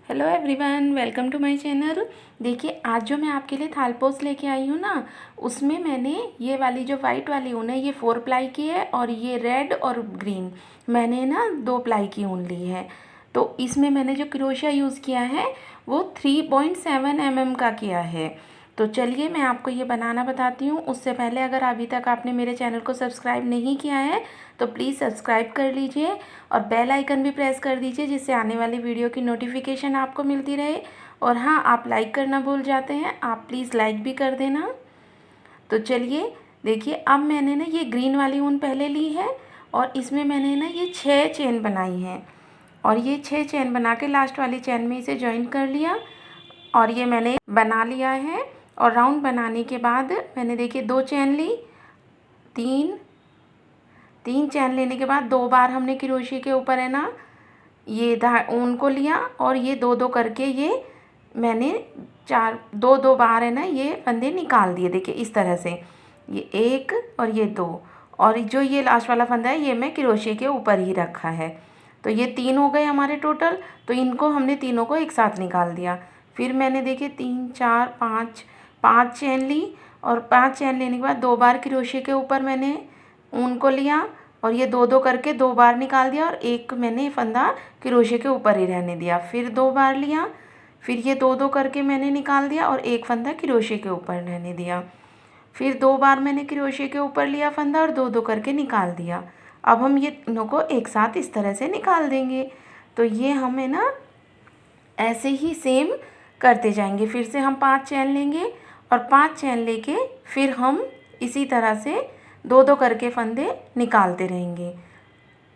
Hello everyone, welcome to my channel. देखिए, आज जो मैं आपके लिए थालपोस लेके आई हूँ ना, उसमें मैंने ये वाली जो वाइट वाली ऊन है ये 4 प्लाई की है और ये रेड और ग्रीन मैंने ना 2 प्लाई की ऊन ली है। तो इसमें मैंने जो क्रोशिया यूज़ किया है वो 3.7 mm का किया है। तो चलिए मैं आपको ये बनाना बताती हूँ। उससे पहले अगर अभी तक आपने मेरे चैनल को सब्सक्राइब नहीं किया है तो प्लीज़ सब्सक्राइब कर लीजिए और बेल आइकन भी प्रेस कर दीजिए, जिससे आने वाली वीडियो की नोटिफिकेशन आपको मिलती रहे। और हाँ, आप लाइक करना भूल जाते हैं, आप प्लीज़ लाइक भी कर देना। तो चलिए देखिए, अब मैंने ना ये ग्रीन वाली ऊन पहले ली है और इसमें मैंने ना ये 6 चेन बनाई हैं और ये 6 चेन बना के लास्ट वाली चेन में इसे ज्वाइन कर लिया और ये मैंने बना लिया है। और राउंड बनाने के बाद मैंने देखिए 2 चेन ली, 3 चेन लेने के बाद 2 बार हमने क्रोशिया के ऊपर है ना ये ऊन को लिया और ये 2-2 करके ये मैंने 2-2 बार है ना ये फंदे निकाल दिए। देखिए इस तरह से, ये 1 और ये 2 और जो ये लास्ट वाला फंदा है ये मैं क्रोशिया के ऊपर ही रखा है। तो ये 3 हो गए हमारे टोटल। तो इनको हमने तीनों को एक साथ निकाल दिया। फिर मैंने देखिए 3 4 5 चेन ली और 5 चेन लेने के बाद 2 बार क्रोशिया के ऊपर मैंने ऊन को लिया और ये 2-2 करके 2 बार निकाल दिया और एक मैंने फंदा क्रोशिया के ऊपर ही रहने दिया। फिर 2 बार लिया, फिर ये 2-2 करके मैंने निकाल दिया और एक फंदा क्रोशिया के ऊपर रहने दिया। फिर 2 बार मैंने क्रोशिया के ऊपर लिया फंदा और 2-2 करके निकाल दिया। अब हम ये तीनों को एक साथ इस तरह से निकाल देंगे। तो ये हमें ना ऐसे ही सेम करते जाएंगे। फिर से हम 5 चेन लेंगे और 5 चेन लेके फिर हम इसी तरह से 2-2 करके फंदे निकालते रहेंगे।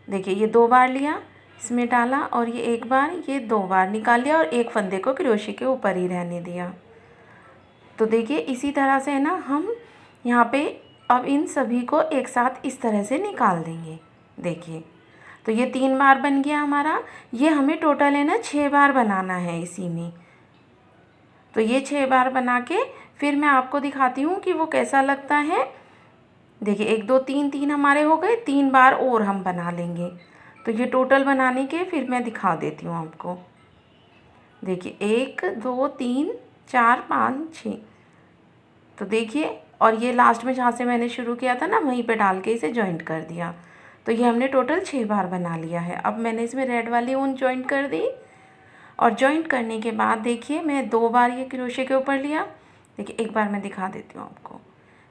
देखिए ये 2 बार लिया, इसमें डाला और ये 1 बार, ये 2 बार निकाल लिया और एक फंदे को क्रोशिया के ऊपर ही रहने दिया। तो देखिए इसी तरह से है ना हम यहाँ पे अब इन सभी को एक साथ इस तरह से निकाल देंगे। देखिए तो ये 3 बार बन गया हमारा। ये हमें टोटल है ना 6 बार बनाना है इसी में। तो ये 6 बार बना के फिर मैं आपको दिखाती हूँ कि वो कैसा लगता है। देखिए 1 2 3 3 हमारे हो गए, 3 बार और हम बना लेंगे। तो ये टोटल बनाने के फिर मैं दिखा देती हूँ आपको। देखिए 1 2 3 4 5 6। तो देखिए, और ये लास्ट में जहाँ से मैंने शुरू किया था ना वहीं पे डाल के इसे जॉइंट कर दिया। तो ये हमने टोटल 6 बार बना लिया है। अब मैंने इसमें रेड वाली ऊन जॉइंट कर दी और जॉइंट करने के बाद देखिए मैं 2 बार ये क्रोशिया के ऊपर लिया। देखिए एक बार मैं दिखा देती हूँ आपको।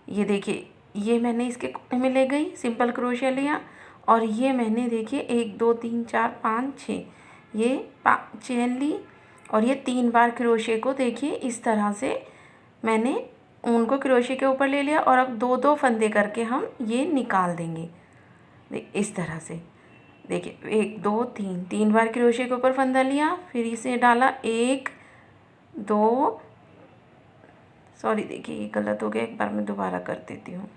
ये देखिए, ये मैंने इसके कोने में ले गई, सिंपल क्रोशिया लिया और ये मैंने देखिए 1 2 3 4 5 6 ये 5 चेन ली और ये 3 बार क्रोशिया को देखिए इस तरह से मैंने ऊन को क्रोशिया के ऊपर ले लिया और अब 2-2 फंदे करके हम ये निकाल देंगे। इस तरह से देखिए 1 2 3 बार क्रोशिया के ऊपर फंदा लिया, फिर इसे डाला 1 2, सॉरी देखिए ये गलत हो गया, एक बार मैं दोबारा कर देती हूँ।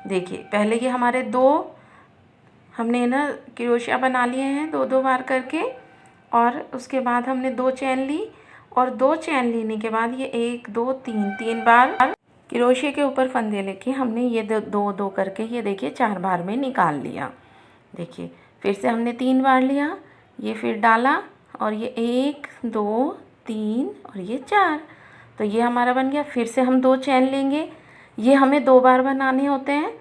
देखिए पहले ये हमारे 2 हमने ना क्रोशिया बना लिए हैं 2-2 बार करके और उसके बाद हमने 2 चेन ली और 2 चेन लेने के बाद ये 1 2 3 बार क्रोशिया के ऊपर फंदे लेके हमने ये 2-2 करके ये देखिए 4 बार में निकाल लिया। देखिए फिर से हमने 3 बार लिया, ये फिर डाला और ये 1 2 3 और ये 4। तो ये हमारा बन गया। फिर से हम 2 चेन लेंगे, ये हमें 2 बार बनाने होते हैं।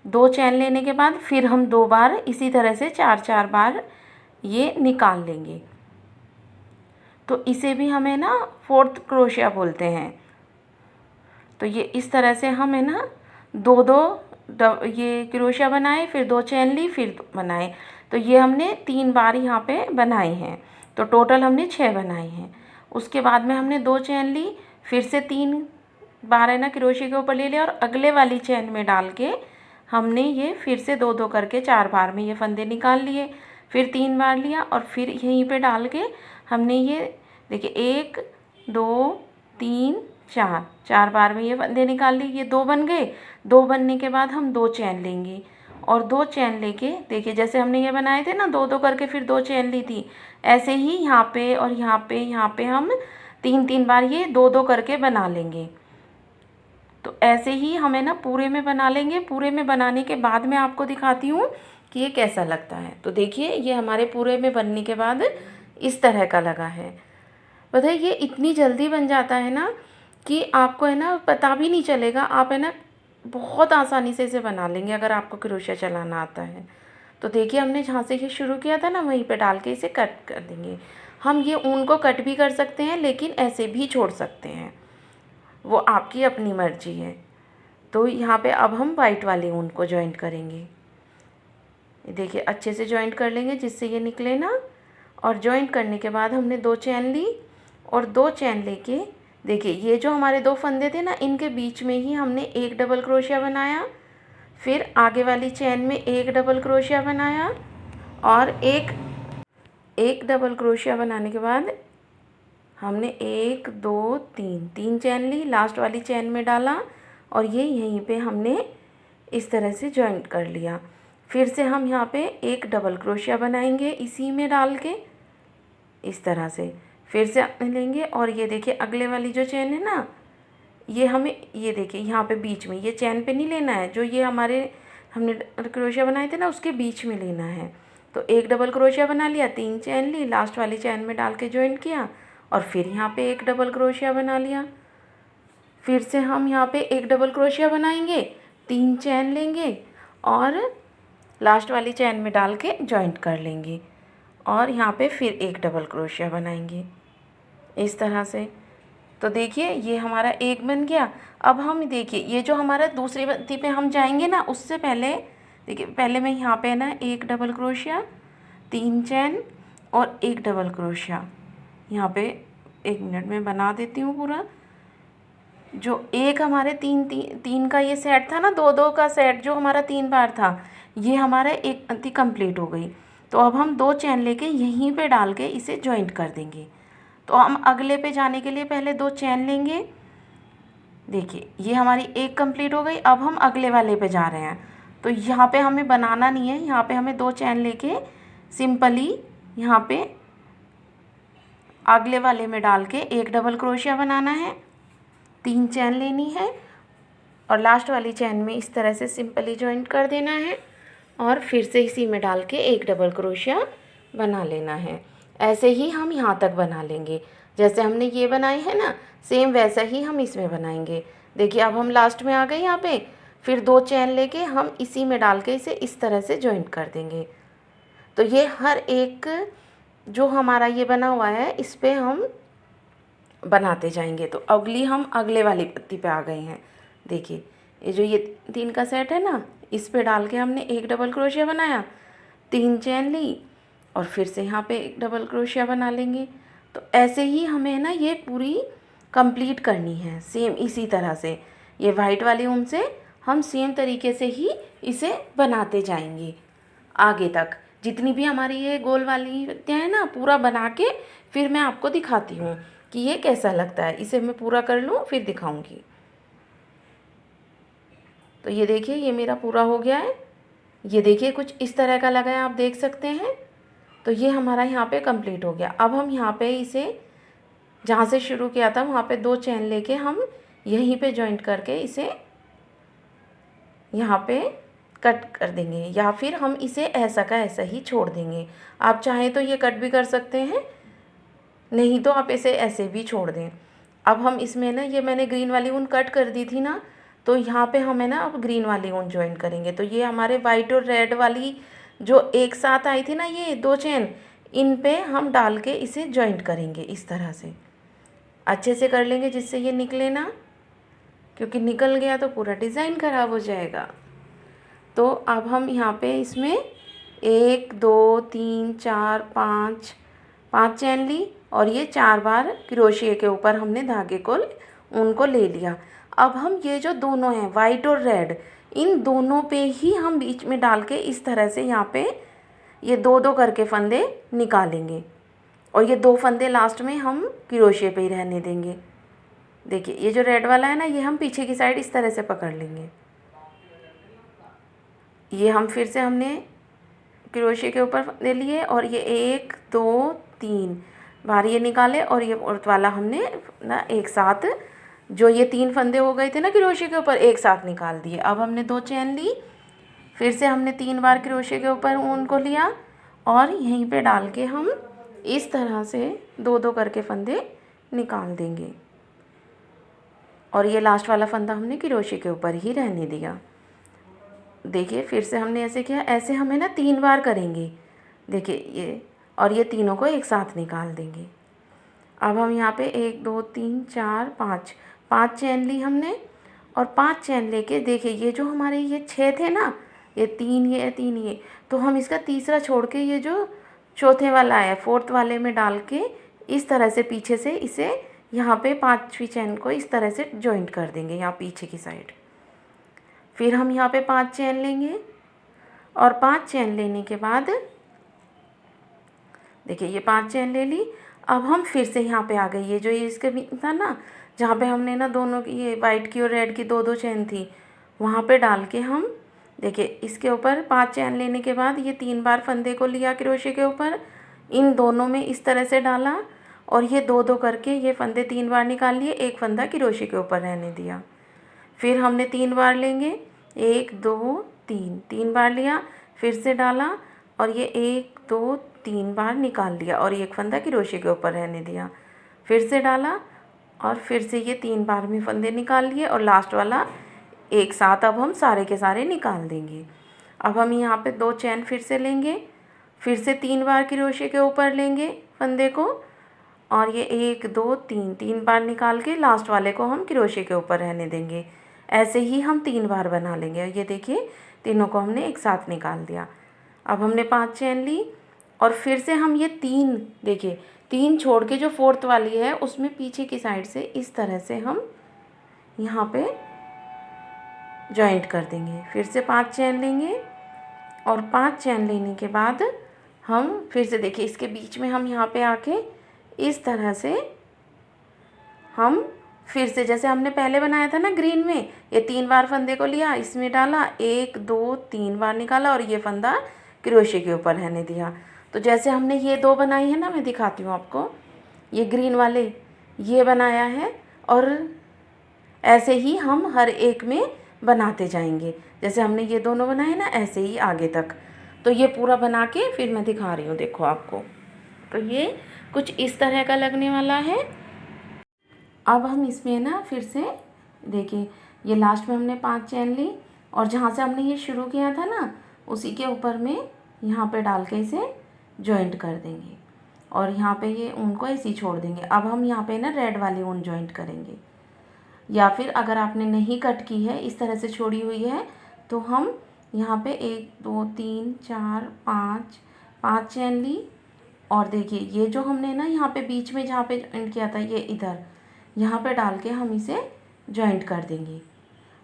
2 चेन लेने के बाद फिर हम 2 बार इसी तरह से 4-4 बार ये निकाल लेंगे। तो इसे भी हमें ना 4th क्रोशिया बोलते हैं। तो ये इस तरह से हम है ना 2-2 ये क्रोशिया बनाए, फिर 2 चेन ली, फिर बनाए। तो ये हमने 3 बार यहाँ पे बनाए हैं। तो टोटल हमने 6 बनाए हैं। उसके बाद में हमने 2 चेन ली, फिर से 3 बार है ना क्रोशिया के ऊपर ले लिया और अगले वाली चेन में डाल के हमने ये फिर से 2-2 करके 4 बार में ये फंदे निकाल लिए। फिर 3 बार लिया और फिर यहीं पे डाल के हमने ये देखिए 1 2 3 4 बार में ये फंदे निकाल लिए। ये 2 बन गए। 2 बनने के बाद हम 2 चेन लेंगे और 2 चेन लेके देखिए जैसे हमने ये बनाए थे ना 2-2 करके फिर 2 चेन ली थी, ऐसे ही यहाँ पे और यहाँ पे हम 3-3 बार ये 2-2 करके बना लेंगे। तो ऐसे ही हमें ना पूरे में बना लेंगे। पूरे में बनाने के बाद मैं आपको दिखाती हूँ कि ये कैसा लगता है। तो देखिए ये हमारे पूरे में बनने के बाद इस तरह का लगा है। पता है ये इतनी जल्दी बन जाता है ना कि आपको है ना पता भी नहीं चलेगा। आप है ना बहुत आसानी से इसे बना लेंगे अगर आपको क्रोशिया चलाना आता है। तो देखिए हमने जहाँ से ये शुरू किया था ना वहीं पे डाल के इसे कट कर देंगे। हम ये ऊन को कट भी कर सकते हैं लेकिन ऐसे भी छोड़ सकते हैं, वो आपकी अपनी मर्जी है। तो यहाँ पे अब हम वाइट वाली ऊन को जॉइंट करेंगे। ये देखिए अच्छे से जॉइंट कर लेंगे जिससे ये निकले ना। और जॉइंट करने के बाद हमने 2 चैन ली और 2 चैन लेके देखिए ये जो हमारे 2 फंदे थे ना इनके बीच में ही हमने एक डबल क्रोशिया बनाया। फिर आगे वाली चैन में एक डबल क्रोशिया बनाया और एक डबल क्रोशिया बनाने के बाद हमने 1 2 3 चैन ली, लास्ट वाली चैन में डाला और ये यहीं पे हमने इस तरह से जॉइंट कर लिया। फिर से हम यहाँ पे एक डबल क्रोशिया बनाएंगे इसी में डाल के इस तरह से। फिर से लेंगे और ये देखिए अगले वाली जो चैन है ना ये हमें ये देखिए यहाँ पे बीच में, ये चैन पे नहीं लेना है, जो ये हमने क्रोशिया बनाए थे ना उसके बीच में लेना है। तो एक डबल क्रोशिया बना लिया, 3 चैन ली, लास्ट वाली चैन में डाल के जॉइंट किया और फिर यहाँ पे एक डबल क्रोशिया बना लिया। फिर से हम यहाँ पे एक डबल क्रोशिया बनाएंगे, 3 चैन लेंगे और लास्ट वाली चैन में डाल के जॉइंट कर लेंगे और यहाँ पे फिर एक डबल क्रोशिया बनाएंगे इस तरह से। तो देखिए ये हमारा एक बन गया। अब हम देखिए ये जो हमारा दूसरी पत्ती पे हम जाएंगे ना उससे पहले देखिए पहले मैं यहाँ पे ना एक डबल क्रोशिया, 3 चैन और एक डबल क्रोशिया यहाँ पे 1 मिनट में बना देती हूँ पूरा। जो एक हमारे तीन का ये सेट था ना, 2 का सेट जो हमारा 3 बार था, ये हमारा एक पत्ती कंप्लीट हो गई। तो अब हम 2 चैन लेके यहीं पे डाल के इसे जॉइंट कर देंगे। तो हम अगले पे जाने के लिए पहले 2 चैन लेंगे। देखिए ये हमारी एक कंप्लीट हो गई। अब हम अगले वाले पे जा रहे हैं। तो यहाँ पे हमें बनाना नहीं है, यहाँ पे हमें 2 चैन लेके सिंपली यहाँ पे अगले वाले में डाल के एक डबल क्रोशिया बनाना है, 3 चैन लेनी है और लास्ट वाली चैन में इस तरह से सिंपली जॉइंट कर देना है और फिर से इसी में डाल के एक डबल क्रोशिया बना लेना है। ऐसे ही हम यहाँ तक बना लेंगे। जैसे हमने ये बनाए हैं ना सेम वैसा ही हम इसमें बनाएंगे। देखिए अब हम लास्ट में आ गए यहाँ पे। फिर 2 चैन लेके हम इसी में डाल के इसे इस तरह से जॉइंट कर देंगे। तो ये हर एक जो हमारा ये बना हुआ है इस पे हम बनाते जाएंगे। तो हम अगले वाली पत्ती पे आ गए हैं। देखिए ये जो ये 3 का सेट है ना इस पे डाल के हमने एक डबल क्रोशिया बनाया, 3 चैन ली और फिर से यहाँ पे एक डबल क्रोशिया बना लेंगे। तो ऐसे ही हमें ना ये पूरी कंप्लीट करनी है सेम इसी तरह से। ये वाइट वाली ऊन से हम सेम तरीके से ही इसे बनाते जाएंगे आगे तक। जितनी भी हमारी ये गोल वाली पत्तियाँ हैं ना पूरा बना के फिर मैं आपको दिखाती हूँ कि ये कैसा लगता है। इसे मैं पूरा कर लूँ फिर दिखाऊँगी। तो ये देखिए ये मेरा पूरा हो गया है। ये देखिए कुछ इस तरह का लगा है, आप देख सकते हैं। तो ये हमारा यहाँ पे कंप्लीट हो गया। अब हम यहाँ पे इसे जहाँ से शुरू किया था वहाँ पे 2 चैन लेके हम यहीं पे जॉइंट करके इसे यहाँ पे कट कर देंगे या फिर हम इसे ऐसा का ऐसा ही छोड़ देंगे। आप चाहें तो ये कट भी कर सकते हैं, नहीं तो आप इसे ऐसे भी छोड़ दें। अब हम इसमें ना ये मैंने ग्रीन वाली ऊन कट कर दी थी ना, तो यहाँ पे हमें ना अब ग्रीन वाली ऊन जॉइन करेंगे। तो ये हमारे वाइट और रेड वाली जो एक साथ आई थी ना ये 2 चैन, इन पे हम डाल के इसे जॉइंट करेंगे इस तरह से। अच्छे से कर लेंगे जिससे ये निकले ना, क्योंकि निकल गया तो पूरा डिज़ाइन ख़राब हो जाएगा। तो अब हम यहाँ पे इसमें 1 2 3 4 5 चैन ली और ये 4 बार क्रोशिया के ऊपर हमने धागे को ऊन को ले लिया। अब हम ये जो दोनों हैं वाइट और रेड, इन दोनों पे ही हम बीच में डाल के इस तरह से यहाँ पे ये 2 करके फंदे निकालेंगे और ये 2 फंदे लास्ट में हम क्रोशिया पे ही रहने देंगे। देखिए ये जो रेड वाला है ना ये हम पीछे की साइड इस तरह से पकड़ लेंगे। ये हम फिर से हमने क्रोशिया के ऊपर फंदे लिए और ये 1 2 3 बार ये निकाले और ये औरत वाला हमने ना एक साथ जो ये 3 फंदे हो गए थे ना क्रोशिया के ऊपर एक साथ निकाल दिए। अब हमने 2 चैन ली, फिर से हमने 3 बार क्रोशिया के ऊपर ऊन को लिया और यहीं पे डाल के हम इस तरह से 2 करके फंदे निकाल देंगे। और ये लास्ट वाला फंदा हमने क्रोशे के ऊपर ही रहने दिया। देखिए फिर से हमने ऐसे किया, ऐसे हमें ना 3 बार करेंगे। देखिए ये, और ये तीनों को एक साथ निकाल देंगे। अब हम यहाँ पे 1 2 3 4 5 5 चैन ली हमने, और 5 चैन लेके देखिए ये जो हमारे ये 6 थे ना, ये 3 ये 3 ये, तो हम इसका तीसरा छोड़ के ये जो चौथे वाला है फोर्थ वाले में डाल के इस तरह से पीछे से इसे यहाँ पे 5वीं चैन को इस तरह से जॉइंट कर देंगे यहाँ पीछे की साइड। फिर हम यहाँ पे 5 चैन लेंगे, और 5 चैन लेने के बाद देखिए ये 5 चैन ले ली। अब हम फिर से यहाँ पे आ गए, ये जो ये इसके बीच था ना, जहाँ पे हमने ना दोनों की, ये वाइट की और रेड की 2 चैन थी, वहाँ पे डाल के हम देखिए इसके ऊपर 5 चैन लेने के बाद ये 3 बार फंदे को लिया क्रोशे के ऊपर, इन दोनों में इस तरह से डाला, और ये 2 करके ये फंदे 3 बार निकाल लिए, एक फंदा क्रोशे के ऊपर रहने दिया। फिर हमने 3 बार लेंगे, 1 2 3, 3 बार लिया, फिर से डाला, और ये 1 2 3 बार निकाल लिया, और एक फंदा क्रोशे के ऊपर रहने दिया। फिर से डाला, और फिर से ये 3 बार में फंदे निकाल लिए, और लास्ट वाला एक साथ अब हम सारे के सारे निकाल देंगे। अब हम यहाँ पे 2 चैन फिर से लेंगे, फिर से 3 बार क्रोशे के ऊपर लेंगे फंदे को, और ये 1 2 3, 3 बार निकाल के लास्ट वाले को हम क्रोशे के ऊपर रहने देंगे। ऐसे ही हम 3 बार बना लेंगे। ये देखिए तीनों को हमने एक साथ निकाल दिया। अब हमने 5 चैन ली, और फिर से हम ये 3 देखिए 3 छोड़ के जो फोर्थ वाली है उसमें पीछे की साइड से इस तरह से हम यहाँ पे जॉइंट कर देंगे। फिर से 5 चैन लेंगे, और 5 चैन लेने के बाद हम फिर से देखिए इसके बीच में हम यहाँ पे आके इस तरह से हम फिर से जैसे हमने पहले बनाया था ना ग्रीन में, ये 3 बार फंदे को लिया, इसमें डाला, 1 2 3 बार निकाला, और ये फंदा क्रोशे के ऊपर रहने दिया। तो जैसे हमने ये 2 बनाई है ना, मैं दिखाती हूँ आपको, ये ग्रीन वाले ये बनाया है, और ऐसे ही हम हर एक में बनाते जाएंगे। जैसे हमने ये दोनों बनाए ना, ऐसे ही आगे तक। तो ये पूरा बना के फिर मैं दिखा रही हूँ, देखो आपको। तो ये कुछ इस तरह का लगने वाला है। अब हम इसमें ना फिर से देखिए ये लास्ट में हमने 5 चैन ली, और जहाँ से हमने ये शुरू किया था ना उसी के ऊपर में यहाँ पे डाल के इसे जॉइंट कर देंगे, और यहाँ पे ये ऊन को ऐसे ही छोड़ देंगे। अब हम यहाँ पे ना रेड वाली ऊन जॉइंट करेंगे, या फिर अगर आपने नहीं कट की है, इस तरह से छोड़ी हुई है, तो हम यहाँ पे 1 2 3 4 5 चैन ली, और देखिए ये जो हमने ना यहाँ पे बीच में जहाँ पे एंड किया था, ये इधर यहाँ पे डाल के हम इसे जॉइंट कर देंगे।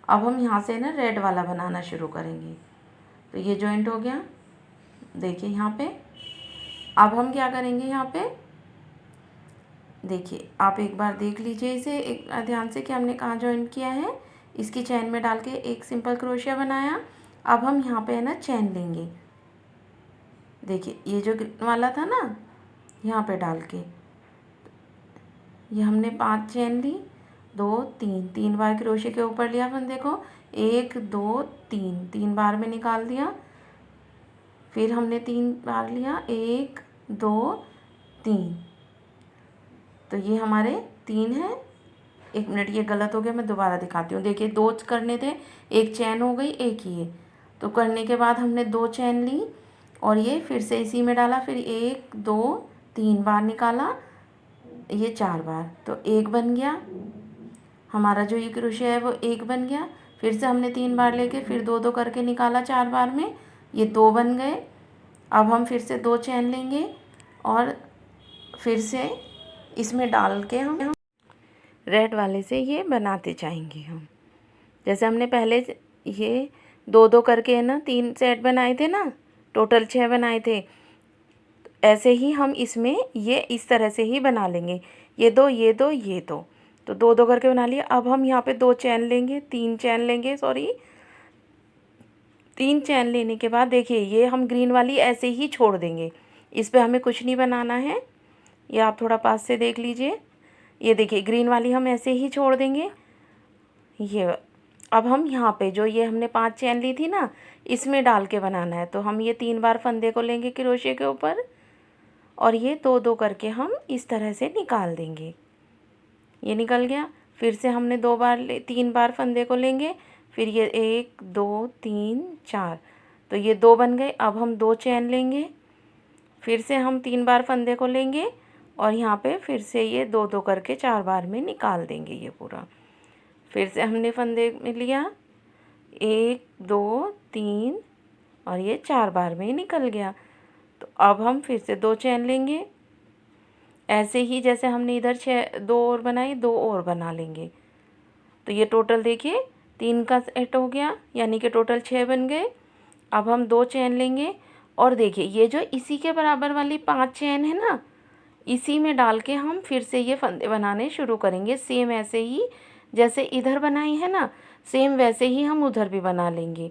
अब हम यहाँ से ना रेड वाला बनाना शुरू करेंगे। तो ये जॉइंट हो गया, देखिए यहाँ पे। अब हम क्या करेंगे, यहाँ पे देखिए आप एक बार देख लीजिए इसे एक ध्यान से कि हमने कहाँ जॉइंट किया है। इसकी चैन में डाल के एक सिंपल क्रोशिया बनाया। अब हम यहाँ पे है ना चैन लेंगे, देखिए ये जो ग्रीन वाला था ना, यहाँ पे डाल के ये हमने 5 चैन ली, 2 3, 3 बार क्रोशे के ऊपर लिया फंदे को, 1 2 3, 3 बार में निकाल दिया। फिर हमने 3 बार लिया, 1 2 3, तो ये हमारे 3 हैं। 1 मिनट, ये गलत हो गया, मैं दोबारा दिखाती हूँ। देखिए 2 करने थे, एक चैन हो गई, एक ये तो करने के बाद हमने 2 चैन ली, और ये फिर से इसी में डाला, फिर 1 2 3 बार निकाला, ये 4 बार, तो 1 बन गया हमारा जो ये क्रोशिया है, वो 1 बन गया। फिर से हमने 3 बार लेके फिर 2 2 करके निकाला 4 बार में, ये 2 बन गए। अब हम फिर से 2 चैन लेंगे, और फिर से इसमें डाल के हम रेड वाले से ये बनाते जाएंगे। हम जैसे हमने पहले ये 2 2 करके है ना 3 सेट बनाए थे ना, टोटल 6 बनाए थे, ऐसे ही हम इसमें ये इस तरह से ही बना लेंगे। ये 2 ये 2 ये 2, तो 2 2 करके बना लिया। अब हम यहाँ पे 2 चैन लेंगे, 3 चैन लेंगे, सॉरी 3 चैन लेने के बाद देखिए ये हम ग्रीन वाली ऐसे ही छोड़ देंगे, इस पे हमें कुछ नहीं बनाना है। ये आप थोड़ा पास से देख लीजिए, ये देखिए ग्रीन वाली हम ऐसे ही छोड़ देंगे। ये अब हम यहाँ पे जो ये हमने 5 चैन ली थी ना, इसमें डाल के बनाना है। तो हम ये 3 बार फंदे को लेंगे क्रोशे के ऊपर, और ये 2 2 करके हम इस तरह से निकाल देंगे। ये निकल गया। फिर से हमने 3 बार फंदे को लेंगे, फिर ये 1 2 3 4, तो ये 2 बन गए। अब हम 2 चैन लेंगे, फिर से हम 3 बार फंदे को लेंगे और यहाँ पे फिर से ये 2 2 करके 4 बार में निकाल देंगे ये पूरा। फिर से हमने फंदे में लिया, 1 2 3 और ये 4 बार में ही निकल गया। तो अब हम फिर से 2 चैन लेंगे, ऐसे ही जैसे हमने इधर 2 और बनाई, 2 और बना लेंगे। तो ये टोटल देखिए 3 का सेट हो गया, यानी कि टोटल 6 बन गए। अब हम 2 चैन लेंगे और देखिए ये जो इसी के बराबर वाली 5 चैन है ना, इसी में डाल के हम फिर से ये फंदे बनाने शुरू करेंगे। सेम ऐसे ही जैसे इधर बनाई है ना, सेम वैसे ही हम उधर भी बना लेंगे।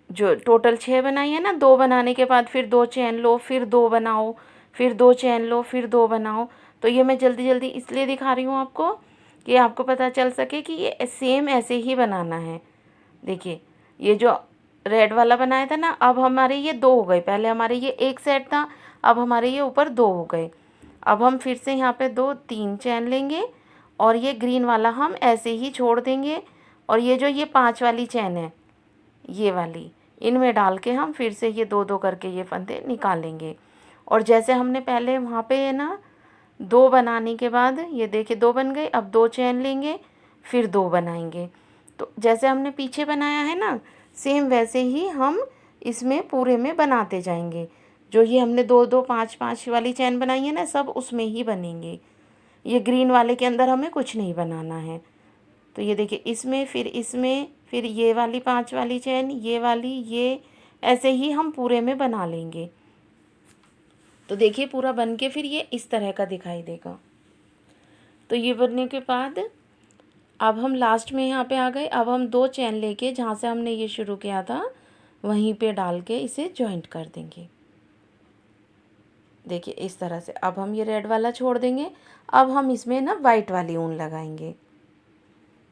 जो टोटल 6 बनाई है ना, 2 बनाने के बाद फिर 2 चैन लो, फिर 2 बनाओ, फिर 2 चैन लो, फिर 2 बनाओ। तो ये मैं जल्दी जल्दी इसलिए दिखा रही हूँ आपको कि आपको पता चल सके कि ये सेम ऐसे ही बनाना है। देखिए ये जो रेड वाला बनाया था ना, अब हमारे ये 2 हो गए। पहले हमारे ये एक सेट था, अब हमारे ये ऊपर 2 हो गए। अब हम फिर से यहाँ पे 2 3 चैन लेंगे और ये ग्रीन वाला हम ऐसे ही छोड़ देंगे। और ये जो ये 5 वाली चैन है, ये वाली, इनमें डाल के हम फिर से ये 2 2 करके ये फंदे निकालेंगे। और जैसे हमने पहले वहाँ पे है ना 2 बनाने के बाद ये देखिए 2 बन गए। अब 2 चैन लेंगे, फिर 2 बनाएंगे। तो जैसे हमने पीछे बनाया है ना, सेम वैसे ही हम इसमें पूरे में बनाते जाएंगे। जो ये हमने 2 2 5 5 वाली चैन बनाई है ना, सब उसमें ही बनेंगे। ये ग्रीन वाले के अंदर हमें कुछ नहीं बनाना है। तो ये देखिए इसमें, फिर इसमें, फिर ये वाली 5 वाली चैन, ये वाली, ये ऐसे ही हम पूरे में बना लेंगे। तो देखिए पूरा बन के फिर ये इस तरह का दिखाई देगा। तो ये बनने के बाद अब हम लास्ट में यहाँ पे आ गए। अब हम 2 चैन लेके जहाँ से हमने ये शुरू किया था वहीं पे डाल के इसे जॉइंट कर देंगे। देखिए इस तरह से। अब हम ये रेड वाला छोड़ देंगे। अब हम इसमें ना वाइट वाली ऊन लगाएंगे।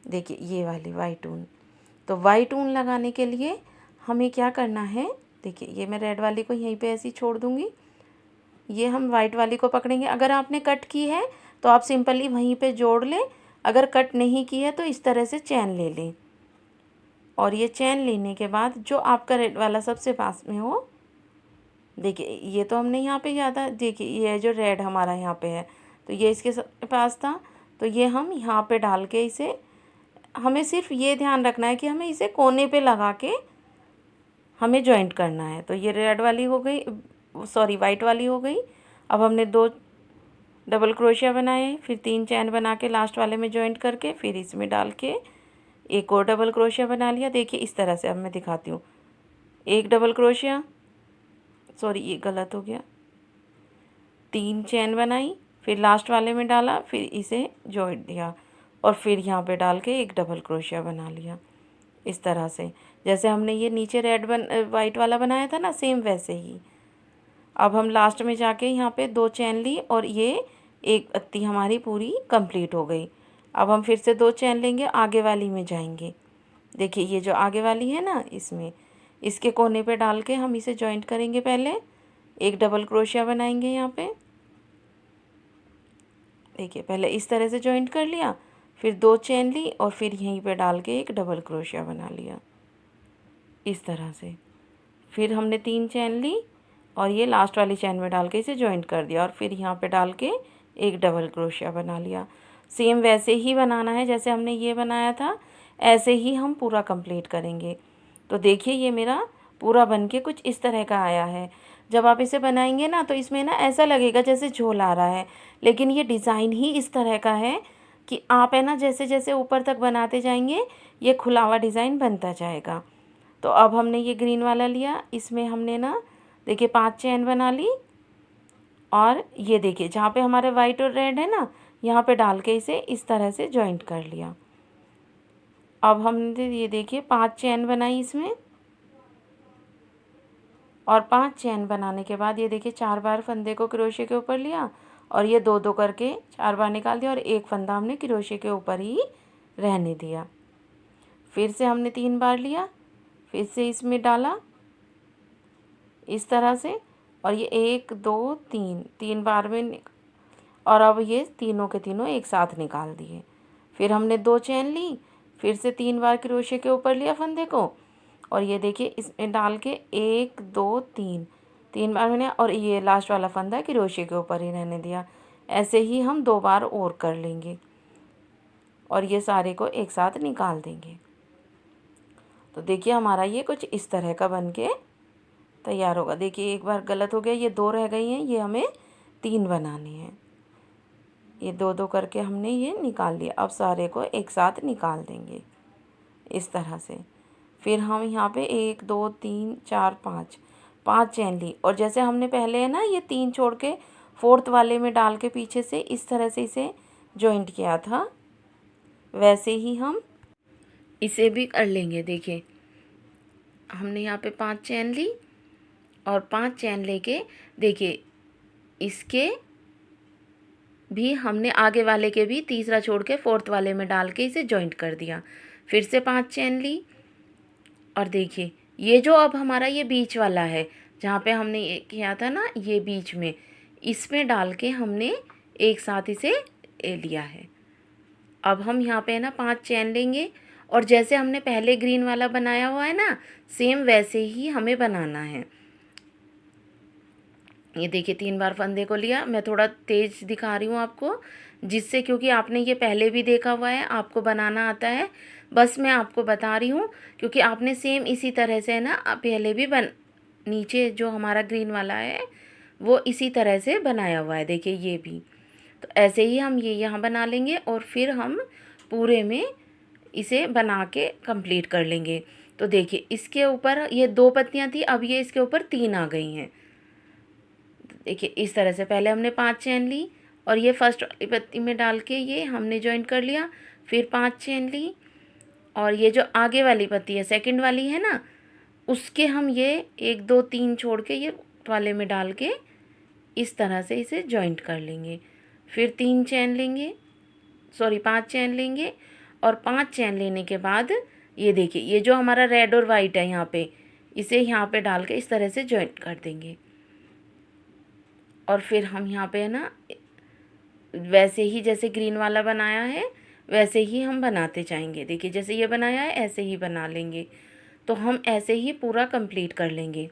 देखिए ये वाली वाइट ऊन। तो वाइट ऊन लगाने के लिए हमें क्या करना है, देखिए ये मैं रेड वाली को यहीं पे ऐसे ही छोड़ दूँगी। ये हम वाइट वाली को पकड़ेंगे। अगर आपने कट की है तो आप सिंपली वहीं पे जोड़ लें, अगर कट नहीं की है तो इस तरह से चैन ले लें। और ये चैन लेने के बाद जो आपका रेड वाला सबसे पास में हो, देखिए ये तो हमने यहाँ पे किया था, देखिए ये जो रेड हमारा यहाँ पे है तो ये इसके पास था, तो ये हम यहाँ पे डाल के इसे, हमें सिर्फ ये ध्यान रखना है कि हमें इसे कोने पे लगा के हमें जॉइंट करना है। तो ये रेड वाली हो गई, सॉरी वाइट वाली हो गई। अब हमने 2 डबल क्रोशिया बनाए, फिर 3 चैन बना के लास्ट वाले में जॉइंट करके फिर इसमें डाल के एक और डबल क्रोशिया बना लिया। देखिए इस तरह से। अब मैं दिखाती हूँ। एक डबल क्रोशिया, सॉरी ये गलत हो गया, 3 चैन बनाई, फिर लास्ट वाले में डाला, फिर इसे जॉइंट दिया और फिर यहाँ पे डाल के एक डबल क्रोशिया बना लिया। इस तरह से जैसे हमने ये नीचे वाइट वाला बनाया था ना, सेम वैसे ही। अब हम लास्ट में जाके यहाँ पे 2 चैन ली और ये एक पत्ती हमारी पूरी कंप्लीट हो गई। अब हम फिर से 2 चैन लेंगे, आगे वाली में जाएंगे। देखिए ये जो आगे वाली है ना, इसमें इसके कोने पे डाल के हम इसे जॉइंट करेंगे। पहले एक डबल क्रोशिया बनाएंगे यहाँ पे। देखिए पहले इस तरह से जॉइंट कर लिया, फिर 2 चैन ली और फिर यहीं पे डाल के एक डबल क्रोशिया बना लिया इस तरह से। फिर हमने 3 चैन ली और ये लास्ट वाली चैन में डाल के इसे जॉइंट कर दिया और फिर यहाँ पे डाल के एक डबल क्रोशिया बना लिया। सेम वैसे ही बनाना है जैसे हमने ये बनाया था, ऐसे ही हम पूरा कंप्लीट करेंगे। तो देखिए ये मेरा पूरा बन के कुछ इस तरह का आया है। जब आप इसे बनाएंगे ना तो इसमें ना ऐसा लगेगा जैसे झोल आ रहा है, लेकिन ये डिज़ाइन ही इस तरह का है कि आप है ना जैसे जैसे ऊपर तक बनाते जाएंगे ये खुला हुआ डिज़ाइन बनता जाएगा। तो अब हमने ये ग्रीन वाला लिया, इसमें हमने ना देखिए 5 चैन बना ली और ये देखिए जहाँ पे हमारे वाइट और रेड है ना, यहाँ पे डाल के इसे इस तरह से जॉइंट कर लिया। अब हमने ये देखिए 5 चैन बनाई इसमें और 5 चैन बनाने के बाद ये देखिए 4 बार फंदे को क्रोशे के ऊपर लिया और ये 2 2 करके 4 बार निकाल दिया और एक फंदा हमने क्रोशे के ऊपर ही रहने दिया। फिर से हमने 3 बार लिया, फिर से इसमें डाला इस तरह से और ये 1 2 3 3 बार में और अब ये तीनों के तीनों एक साथ निकाल दिए। फिर हमने 2 चेन ली, फिर से 3 बार क्रोशे के ऊपर लिया फंदे को, और ये देखिए इसमें डाल के 1 2 3 3 बार मैंने, और ये लास्ट वाला फंदा क्रोशे के ऊपर ही रहने दिया। ऐसे ही हम 2 बार और कर लेंगे और ये सारे को एक साथ निकाल देंगे। तो देखिए हमारा ये कुछ इस तरह का बन के तैयार होगा। देखिए एक बार गलत हो गया, ये 2 रह गई हैं, ये हमें 3 बनाने हैं। ये 2 2 करके हमने ये निकाल लिया। अब सारे को एक साथ निकाल देंगे इस तरह से। फिर हम यहाँ पे 1 2 3 4 5 चेन ली, और जैसे हमने पहले है ना ये 3 छोड़ के 4th वाले में डाल के पीछे से इस तरह से इसे जॉइंट किया था, वैसे ही हम इसे भी कर लेंगे। देखिए हमने यहाँ पे 5 चेन ली और 5 चेन लेके देखिए इसके भी हमने आगे वाले के भी तीसरा छोड़ के 4th वाले में डाल के इसे जॉइंट कर दिया। फिर से 5 चेन ली, और देखिए ये जो अब हमारा ये बीच वाला है जहाँ पे हमने ये किया था ना, ये बीच में इसमें डाल के हमने एक साथ इसे ले लिया है। अब हम यहाँ पे है ना 5 चेन लेंगे, और जैसे हमने पहले ग्रीन वाला बनाया हुआ है ना, सेम वैसे ही हमें बनाना है। ये देखिए 3 बार फंदे को लिया। मैं थोड़ा तेज़ दिखा रही हूँ आपको, जिससे क्योंकि आपने ये पहले भी देखा हुआ है, आपको बनाना आता है, बस मैं आपको बता रही हूँ क्योंकि आपने सेम इसी तरह से है ना पहले भी नीचे जो हमारा ग्रीन वाला है वो इसी तरह से बनाया हुआ है। देखिए ये भी, तो ऐसे ही हम ये यहाँ बना लेंगे और फिर हम पूरे में इसे बना के कंप्लीट कर लेंगे। तो देखिए इसके ऊपर ये 2 पत्तियाँ थी, अब ये इसके ऊपर 3 आ गई हैं। देखिए इस तरह से पहले हमने 5 चेन ली और ये फर्स्ट वाली पत्ती में डाल के ये हमने जॉइंट कर लिया, फिर 5 चेन ली, और ये जो आगे वाली पत्ती है सेकंड वाली है ना, उसके हम ये 1 2 3 छोड़ के ये वाले में डाल के इस तरह से इसे जॉइंट कर लेंगे। फिर 3 चेन लेंगे, सॉरी 5 चेन लेंगे, और 5 चेन लेने के बाद ये देखिए ये जो हमारा रेड और वाइट है यहाँ पे, इसे यहाँ पे डाल के इस तरह से जॉइंट कर देंगे। और फिर हम यहाँ पे है ना वैसे ही जैसे ग्रीन वाला बनाया है वैसे ही हम बनाते जाएंगे। देखिए जैसे ये बनाया है ऐसे ही बना लेंगे, तो हम ऐसे ही पूरा कंप्लीट कर लेंगे।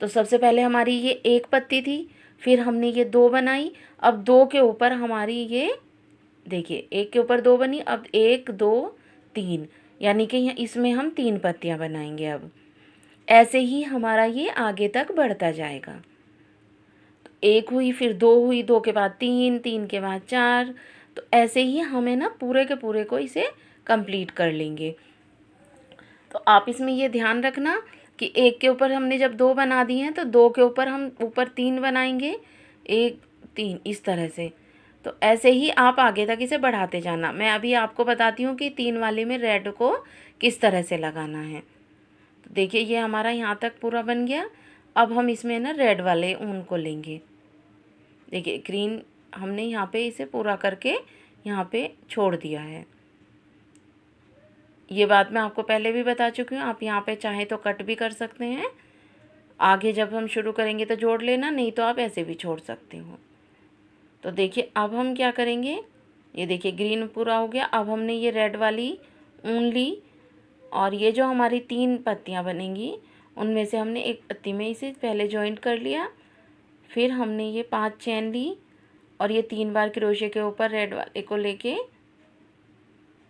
तो सबसे पहले हमारी ये 1 पत्ती थी, फिर हमने ये 2 बनाई, अब 2 के ऊपर हमारी ये देखिए 1 के ऊपर 2 बनी, अब 1 2 3, यानी कि इसमें हम 3 पत्तियां बनाएंगे। अब ऐसे ही हमारा ये आगे तक बढ़ता जाएगा। 1 हुई, फिर 2 हुई, 2 के बाद 3, 3 के बाद 4, तो ऐसे ही हमें ना पूरे के पूरे को इसे कंप्लीट कर लेंगे। तो आप इसमें ये ध्यान रखना कि 1 के ऊपर हमने जब 2 बना दिए हैं तो 2 के ऊपर हम ऊपर 3 बनाएंगे, 1 3 इस तरह से। तो ऐसे ही आप आगे तक इसे बढ़ाते जाना। मैं अभी आपको बताती हूँ कि 3 वाले में रेड को किस तरह से लगाना है। तो देखिए ये हमारा यहाँ तक पूरा बन गया। अब हम इसमें ना रेड वाले ऊन को लेंगे। देखिए ग्रीन हमने यहाँ पे इसे पूरा करके यहाँ पे छोड़ दिया है। ये बात मैं आपको पहले भी बता चुकी हूँ, आप यहाँ पे चाहें तो कट भी कर सकते हैं, आगे जब हम शुरू करेंगे तो जोड़ लेना, नहीं तो आप ऐसे भी छोड़ सकते हो। तो देखिए अब हम क्या करेंगे, ये देखिए ग्रीन पूरा हो गया। अब हमने ये रेड वाली ऊन ली, और ये जो हमारी 3 पत्तियाँ बनेंगी उनमें से हमने 1 पत्ती में इसे पहले जॉइंट कर लिया। फिर हमने ये 5 चेन ली और ये 3 बार क्रोशे के ऊपर रेड वाले को लेके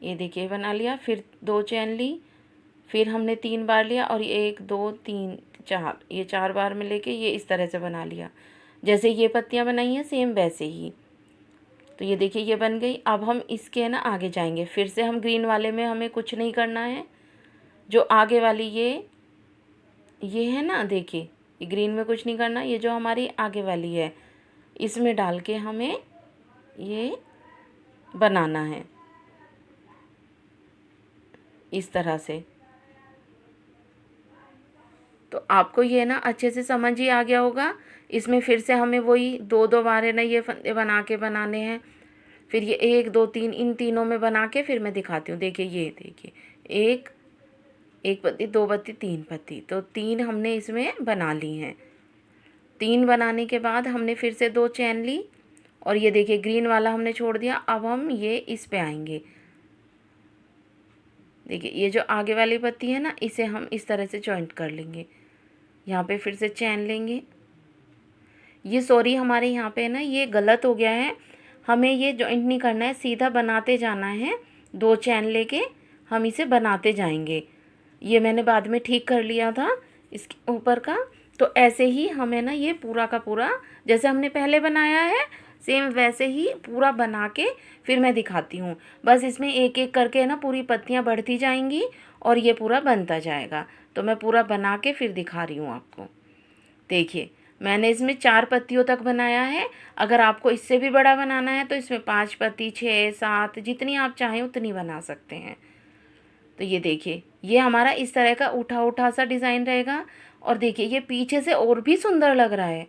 ये देखिए बना लिया। फिर 2 चेन ली, फिर हमने 3 बार लिया और 1 2 3 4 ये 4 बार में लेके ये इस तरह से बना लिया। जैसे ये पत्तियाँ बनाई हैं सेम वैसे ही। तो ये देखिए ये बन गई। अब हम इसके है ना आगे जाएंगे। फिर से हम ग्रीन वाले में हमें कुछ नहीं करना है, जो आगे वाली ये है ना, देखिए ये ग्रीन में कुछ नहीं करना, ये जो हमारी आगे वाली है इसमें डाल के हमें ये बनाना है इस तरह से। तो आपको ये ना अच्छे से समझ ही आ गया होगा। इसमें फिर से हमें वही 2 2 बार है ना ये फंदे बना के बनाने हैं। फिर ये 1 2 3 इन तीनों में बना के फिर मैं दिखाती हूँ। देखिए ये देखिए 1 पत्ती 2 पत्ती 3 पत्ती, तो 3 हमने इसमें बना ली हैं। 3 बनाने के बाद हमने फिर से 2 चेन ली और ये देखिए ग्रीन वाला हमने छोड़ दिया। अब हम ये इस पे आएंगे। देखिए ये जो आगे वाली पत्ती है ना, इसे हम इस तरह से जॉइंट कर लेंगे। यहाँ पे फिर से चैन लेंगे। ये सॉरी हमारे यहाँ पे ना ये गलत हो गया है, हमें ये जॉइंट नहीं करना है, सीधा बनाते जाना है। 2 चैन लेके हम इसे बनाते जाएंगे। ये मैंने बाद में ठीक कर लिया था इसके ऊपर का। तो ऐसे ही हमें ना ये पूरा का पूरा जैसे हमने पहले बनाया है सेम वैसे ही पूरा बना के फिर मैं दिखाती हूँ। बस इसमें एक एक करके ना पूरी पत्तियाँ बढ़ती जाएंगी और ये पूरा बनता जाएगा। तो मैं पूरा बना के फिर दिखा रही हूँ आपको। देखिए मैंने इसमें 4 पत्तियों तक बनाया है। अगर आपको इससे भी बड़ा बनाना है तो इसमें 5 पत्ती, 6, 7 जितनी आप चाहें उतनी बना सकते हैं। तो ये देखिए ये हमारा इस तरह का उठा उठा सा डिज़ाइन रहेगा। और देखिए ये पीछे से और भी सुंदर लग रहा है।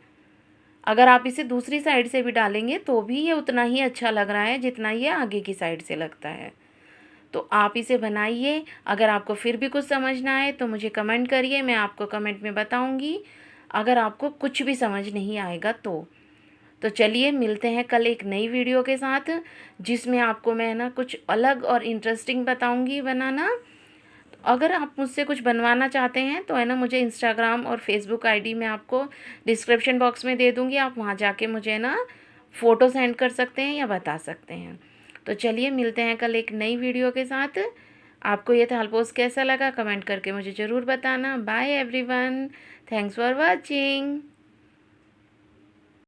अगर आप इसे दूसरी साइड से भी डालेंगे तो भी ये उतना ही अच्छा लग रहा है जितना ये आगे की साइड से लगता है। तो आप इसे बनाइए। अगर आपको फिर भी कुछ समझना आए तो मुझे कमेंट करिए, मैं आपको कमेंट में बताऊंगी। अगर आपको कुछ भी समझ नहीं आएगा तो चलिए मिलते हैं कल एक नई वीडियो के साथ, जिसमें आपको मैं ना कुछ अलग और इंटरेस्टिंग बताऊंगी बनाना। अगर आप मुझसे कुछ बनवाना चाहते हैं तो है ना मुझे इंस्टाग्राम और फेसबुक आईडी मैं आपको डिस्क्रिप्शन बॉक्स में दे दूँगी। आप वहाँ जाके मुझे ना फ़ोटो सेंड कर सकते हैं या बता सकते हैं। तो चलिए मिलते हैं कल एक नई वीडियो के साथ। आपको ये थाल पोस्ट कैसा लगा कमेंट करके मुझे ज़रूर बताना। Bye everyone, thanks for watching.